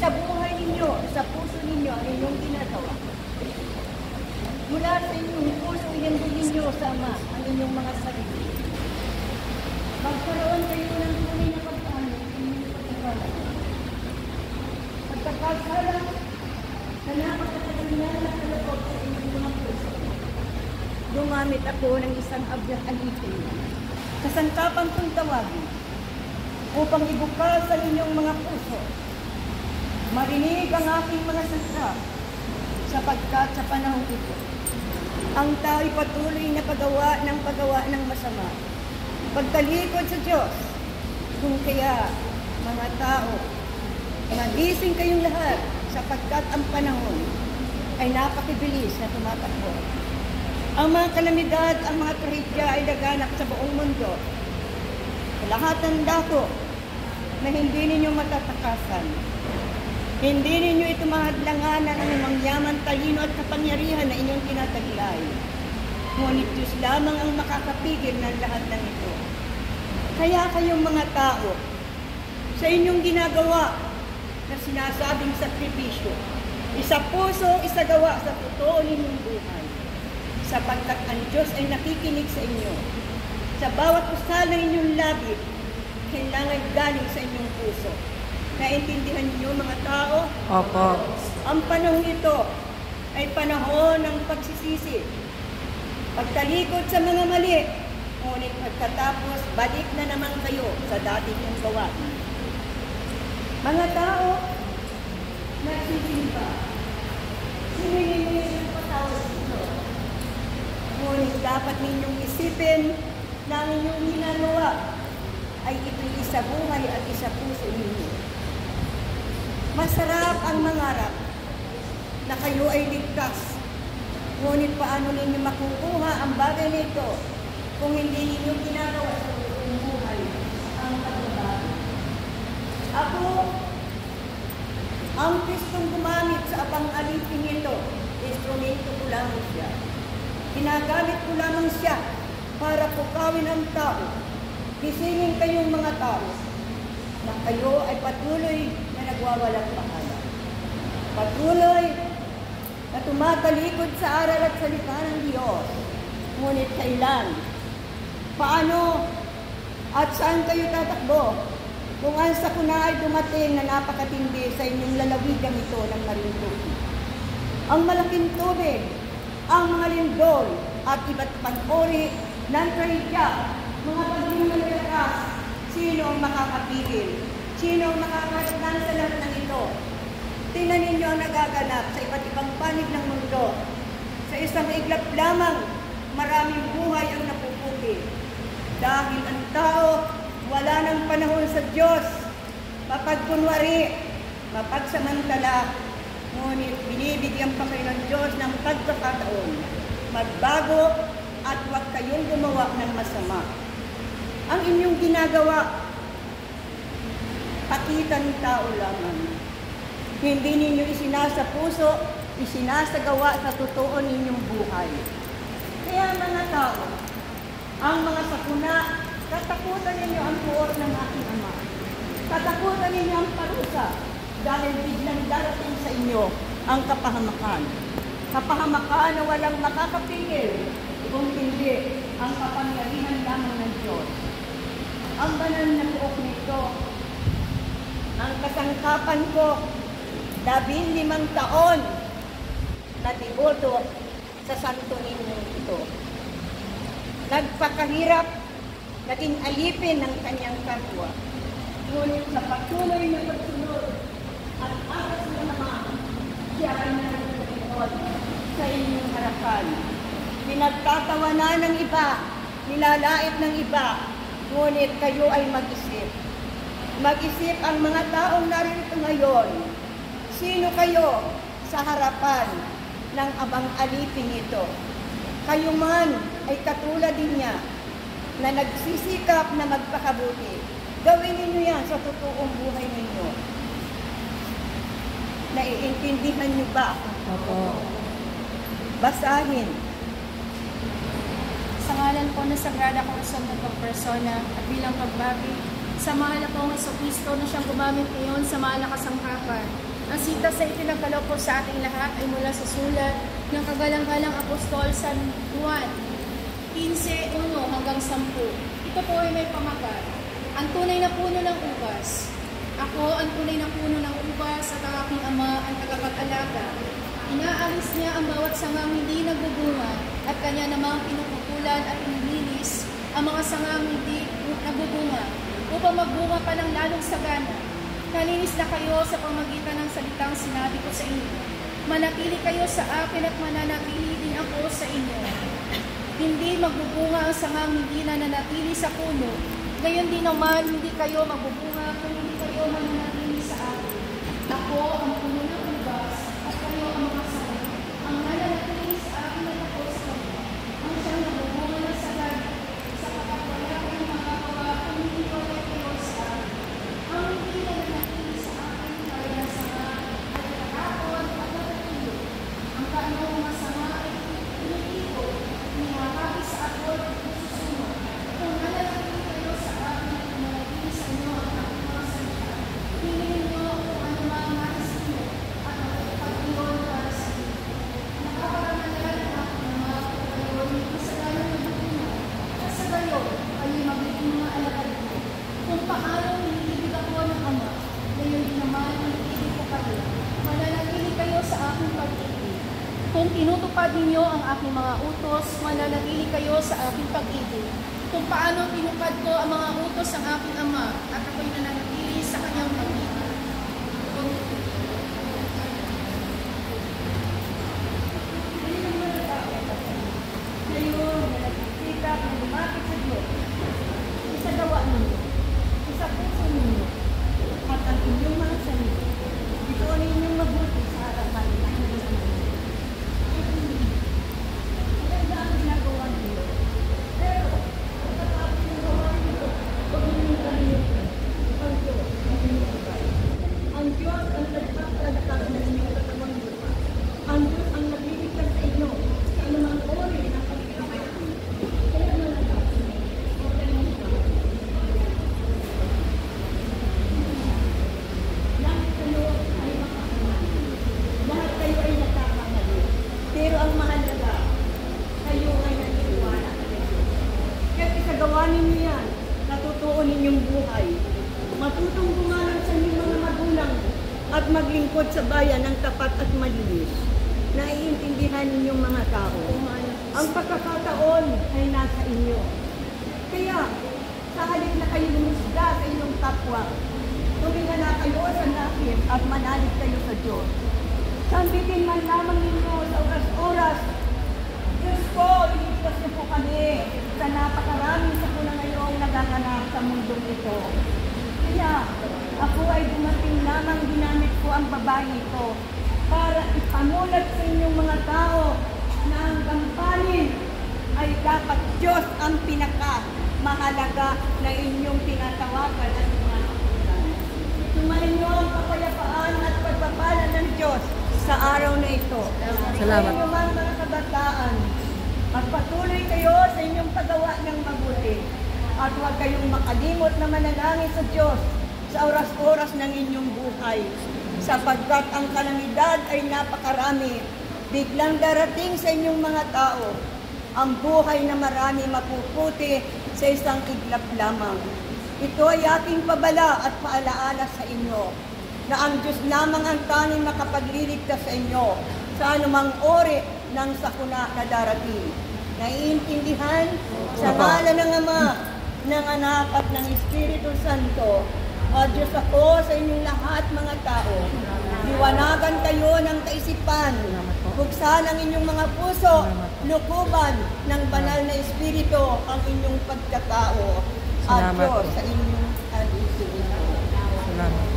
sa buhay ninyo, sa puso ninyo, ang inyong ginagawa. Mula sa inyong puso, ihambing ninyo sa Ama ang inyong mga sarili. Magkaroon kayo ng tunay na pag-amin sa inyong pag-amin. Pagkakasala na napakataganyan na kalapot sa inyong mga puso. Gumamit ako ng isang alipin. Kasangkapan kong tawagin upang ibukas sa inyong mga puso. Marinig ang aking mga salita sapagkat sa panahon ito, ang tao'y patuloy na paggawa ng masama. Pagtalikod sa Diyos, kung kaya mga tao, magising kayong lahat sapagkat ang panahon ay napakibilis na tumatakbo. Ang mga kalamidad, ang mga trahedya ay laganap sa buong mundo. Lahat ng dako na hindi ninyo matatakasan. Hindi ninyo ito mahadlanganan ang mangyaman, talino at kapangyarihan na inyong tinataglay. Ngunit Diyos lamang ang makakapigil ng lahat ng ito. Kaya kayong mga tao, sa inyong ginagawa na sinasabing sakripisyo, isa puso, isagawa sa totoo ninyong buhay. Sapagkat ang Diyos ay nakikinig sa inyo. Sa bawat usal ng inyong labi, kailangan galing sa inyong puso. Naintindihan niyo mga tao? Opo. Ang panahon ito ay panahon ng pagsisisi. Pagtalikod sa mga mali, ngunit pagkatapos, balik na naman kayo sa dati niyong gawain. Mga tao, nagsisimba. Sinilingin ng patawad ito. Ngunit dapat ninyong isipin na ang inyong ginagawa ay ito'y isa buhay at isa puso ninyo. Masarap ang mangarap na kayo ay ligtas. Ngunit paano ninyo makukuha ang bagay nito kung hindi ninyo ginagawa sa buong buhay ang pagbabago? Ako, ang Kristong gumamit sa abang alipin nito, instrumento ko lamang siya. Ginagamit ko lamang siya para pukawin ang tao. Gisingin kayong mga tao na kayo ay patuloy na nagwawalang pakala. Patuloy na tumatalikod sa aral at salita ng Diyos. Ngunit kailan? Paano? At saan kayo tatakbo? Kung ang sakuna ay dumating na napakatindi sa inyong lalawigan ito ng marinduki. Ang malaking tubig, ang mga lindol, at iba't pang uri ng trahedya, mga pagding malakas, sino ang makakapigil? Sino ang makakasnan sa lahat ng ito? Tingnan ninyo ang nagaganap sa iba't ibang panig ng mundo. Sa isang iglap lamang, maraming buhay ang napupugi. Dahil ang tao, wala ng panahon sa Diyos. Mapagkunwari, mapagsamantala, ngunit binibigyan pa kayo ng Diyos ng pagkakataon. Magbago at huwag kayong gumawa ng masama. Ang inyong ginagawa, pakita ng tao lamang. Hindi ninyo isinasa puso, isinasagawa sa totoo ninyong buhay. Kaya mga tao, ang mga sakuna, katakutan ninyo ang puot ng aking Ama. Katakutan ninyo ang parusa dahil biglang darating sa inyo ang kapahamakan. Kapahamakan na walang makakapigil kung hindi ang kapangyarihan lamang ng Diyos. Ang banal na buok nito, ang kasangkapan ko, 15 taon na deboto sa santo ninyong ito. Nagpakahirap, naging alipin ng kanyang kapwa. Ngunit sa patuloy na pagsunod at akas na naman, siya ay nagtutulod sa inyong harapan. Pinagtatawanan ng iba, nilalait ng iba, ngunit kayo ay mag-isip. Mag-isip ang mga taong narito ngayon. Sino kayo sa harapan ng abang alipin ito? Kayo man ay katulad din niya na nagsisikap na magpakabuti. Gawin ninyo yan sa totoong buhay ninyo. Naiintindihan niyo ba? Opo. Basahin. Sa ngalan po ng Sagrada Corazon ng Persona at bilang pagbati, sa mahal akong Jesucristo na siyang gumamit ngayon sa mahal na kasangkapan, Ang sitas na ipinagkaloob po sa ating lahat ay mula sa sulat ng kagalang-galang apostol San Juan 15:1 hanggang 10. Ito po ay may pamagat. Ang tunay na puno ng ubas. Ako ang tunay na puno ng ubas at ang aking ama ang tagapag-alaga. Inaalis niya ang bawat sangang hindi nagbubunga at kanya namang pinuputulan at inilinis ang mga sangang hindi nagbubunga upang magbunga pa ng lalong sagana. Nalinis na kayo sa pamagitan ng salitang sinabi ko sa inyo. Manatili kayo sa akin at mananatili din ako sa inyo. Hindi magbubunga ang sangang hindi nananatili sa puno. Gayon din naman, hindi kayo magbubunga kung hindi kayo mananatili sa akin. Ako ang puno ng ubas at kayo ang mga sanga. Ang nananatili sa akin at ako sa kanya. Ang siyang nagbubunga ng sagana sa wala kayong magagawa kung hindi wala kayo sa akin. Ang hindi nananatili sa akin ay nasanga at nakakon at natatilo. Ang kaanong mga sanga ay pinipito, nihahagi sa ako at susuma. Kung nananatili kayo sa akin at nananatili sa inyo ang aking mga salita, hingin niyo kung ano mga nais niyo at pag-iyon para sa inyo. Nakaparangalan ang aking mga pag-iyon ng kasalanan ng bukuna at sa gayon ay magiging mga alagad ko. Kung paano nilibig ako ng Ama, gayon din naman nilibig ko kayo. Mananatili kayo sa aking pag-ibig. Kung tinutupad ninyo ang aking mga utos, mananatili kayo sa aking pag-ibig. Kung paano tinupad ko ang mga utos ng aking Ama at ako'y nananatili sa kanyang pag-ibig. Ngayon, na nagkikita ng lumapit sa Diyos, isagawa ninyo, isa puso ninyo, at ang inyong mga sarili. Ito ang inyong mabuti sa harapan ng Diyos ninyo. Maganda ang ginagawa ninyo. Pero, pagkatapos ng gawa ninyo, huwag ninyong kalimutan ang Diyos ang inyong bagay. Ang Diyos ang nagpapalagtag ng inyong katawang lupa. Ang Diyos ang nagliligtas sa inyo sa anumang uri ng pagkakamayan. Kaya malagay, huwag kayong magkawa. Lahat kayo ay makakamali. Lahat kayo ay nagkakamali. Pero ang mahalaga, kayo ay naniwala sa Diyos. Kaya isagawa ninyo yan, natutuon ninyong buhay. Matutong gumalang sa inyong mga magulang at maglingkod sa bayan ng tapat at malinis. Naiintindihan ninyong mga tao. Ang pagkakataon ay nasa inyo. Kaya, sa halip na kayo lumusda sa inyong kapwa, tuminga na kayo sa nakit at manalig kayo sa Diyos. Sambitin man lamang ninyo sa oras-oras, Diyos ko, iligtas niyo po kami sa napakaraming sakuna ngayong nagaganap sa mundong ito. Kaya, ako ay dumating lamang ginamit ko ang babae ito para ipamulat sa inyong mga tao na ang gampanin ay dapat Diyos ang pinaka-mahalaga na inyong tinatawagan at mga kapulan. Tumainyo ang kapayapaan at pagpapala ng Diyos sa araw na ito. Salamat. Sa inyong mga kabataan, magpatuloy kayo sa inyong paggawa ng mabuti at huwag kayong makalimot na manalangin sa Diyos sa oras-oras ng inyong buhay. Sapagkat ang kalamidad ay napakarami, biglang darating sa inyong mga tao, ang buhay na marami mapuputi sa isang iglap lamang. Ito ay ating pabala at paalaala sa inyo, na ang Diyos lamang ang tanging makapagliligtas sa inyo sa anumang uri ng sakuna na darating. Naiintindihan sa ngalan ng Ama, ng Anak at ng Espiritu Santo. O Diyos ako sa inyong lahat mga tao. Liwanagan kayo ng kaisipan. Buksan ang inyong mga puso. Lukuban ng banal na Espiritu ang inyong pagkatao. At Diyos sa inyong Espiritu. Salamat.